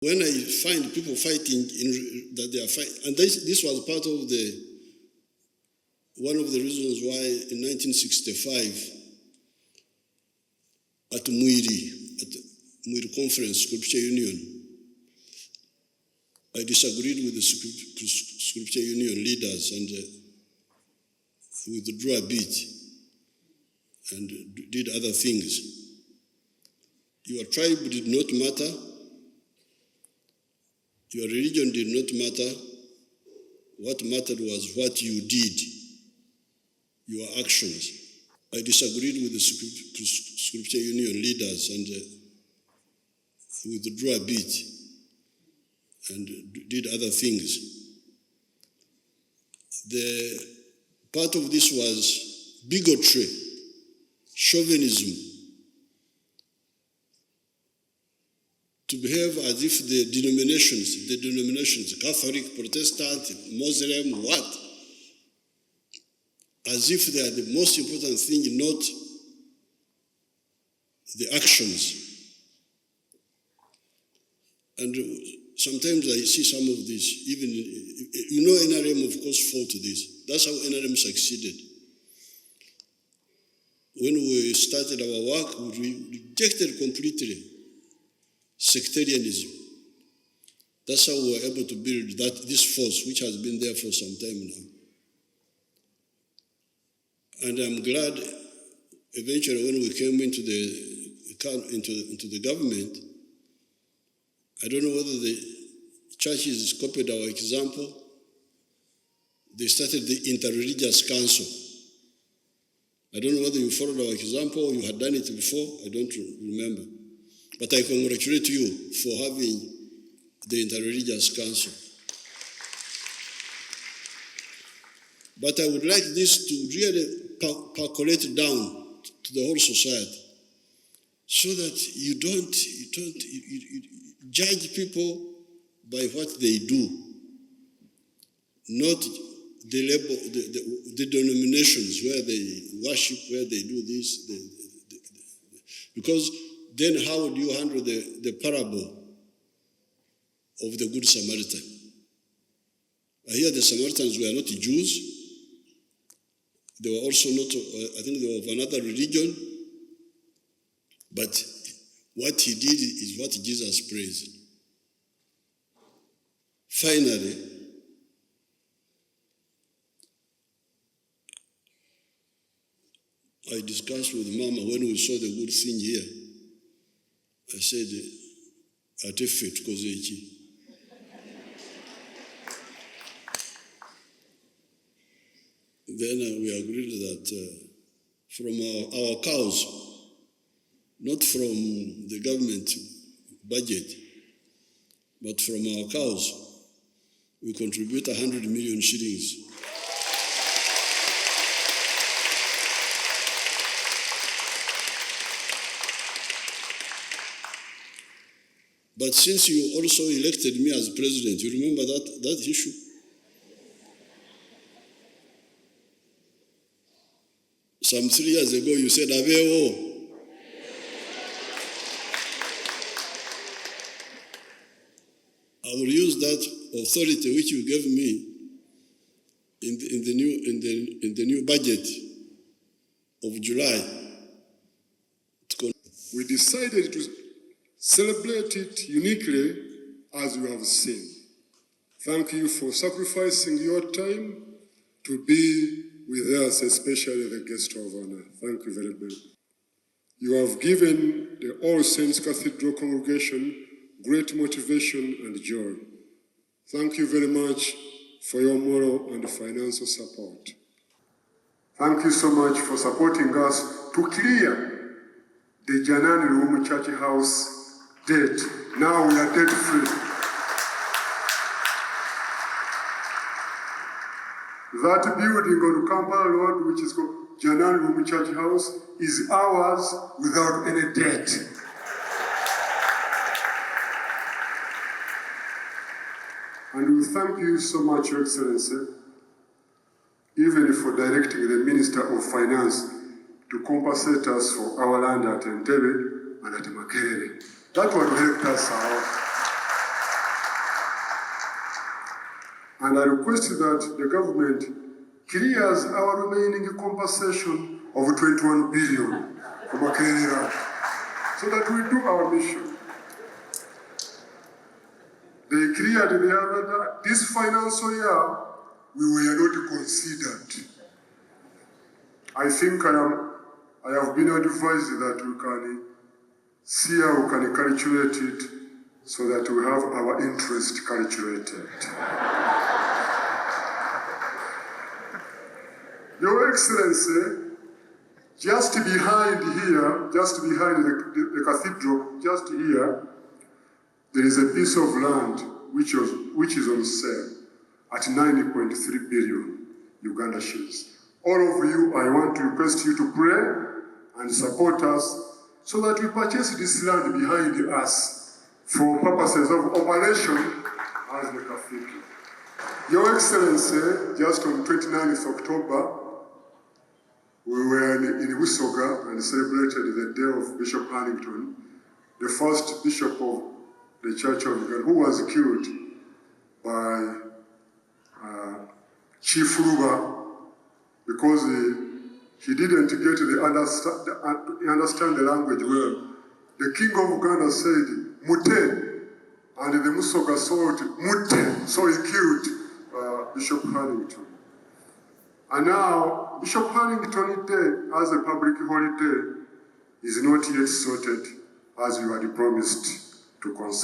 When I find people fighting, that they are fighting, and this was part of one of the reasons why in 1965 at Muiri Conference, Scripture Union, I disagreed with the Scripture Union leaders and withdrew a bit and did other things. Your tribe did not matter. Your religion did not matter. What mattered was what you did, your actions. I disagreed with the Scripture Union leaders and withdrew a bit and did other things. The part of this was bigotry, chauvinism, to behave as if the denominations, Catholic, Protestant, Muslim, what? As if they are the most important thing, not the actions. And sometimes I see some of this, even, NRM of course fought this. That's how NRM succeeded. When we started our work, we rejected completely sectarianism. That's how we were able to build this force, which has been there for some time now. And I'm glad eventually when we came into the government, I don't know whether the churches copied our example. They started the Interreligious Council. I don't know whether you followed our example or you had done it before. I don't remember. But I congratulate you for having the Interreligious Council. But I would like this to really percolate down to the whole society, so that you don't judge people by what they do, not the label, the denominations where they worship, where they do this, because then how do you handle the parable of the Good Samaritan? I hear the Samaritans were not Jews. They were also not, I think they were of another religion. But what he did is what Jesus praised. Finally, I discussed with Mama when we saw the good thing here. I said, "Ate kozechi." Then we agreed that from our cows, not from the government budget, but from our cows, we contribute 100 million shillings. But since you also elected me as president, you remember that issue? Some 3 years ago, you said, "Aveo." I will use that authority which you gave me in the new budget of July. We decided to celebrate it uniquely, as you have seen. Thank you for sacrificing your time to be with us, especially the guest of honor. Thank you very much. You have given the All Saints Cathedral congregation great motivation and joy. Thank you very much for your moral and financial support. Thank you so much for supporting us to clear the Janani Room Church House debt. Now we are debt free. That building on Kampala Road, which is called Janani Room Church House, is ours without any debt. And we thank you so much, Your Excellency, even for directing the Minister of Finance to compensate us for our land at Entebbe and at Makerere. That would help us out. And I request that the government clears our remaining compensation of 21 billion from Makerere so that we do our mission. They cleared the other, this financial year, we were not considered. I think I have been advised that we can see how we can calculate it so that we have our interest calculated. Your Excellency, just behind here, just behind the cathedral, just here, there is a piece of land which is on sale at 90.3 billion Uganda shillings. All of you, I want to request you to pray and support us so that we purchase this land behind us for purposes of operation as the cathedral. Your Excellency, just on 29th October, we were in Busoga and celebrated the day of Bishop Harrington, the first bishop of the Church of Uganda, who was killed by Chief Ruba because he didn't get understand the language well. The King of Uganda said, Mute, and the Musoga saw it, Mute, so he killed Bishop Harrington. And now, Bishop Harrington Day, as a public holiday, is not yet sorted as you had promised to consult.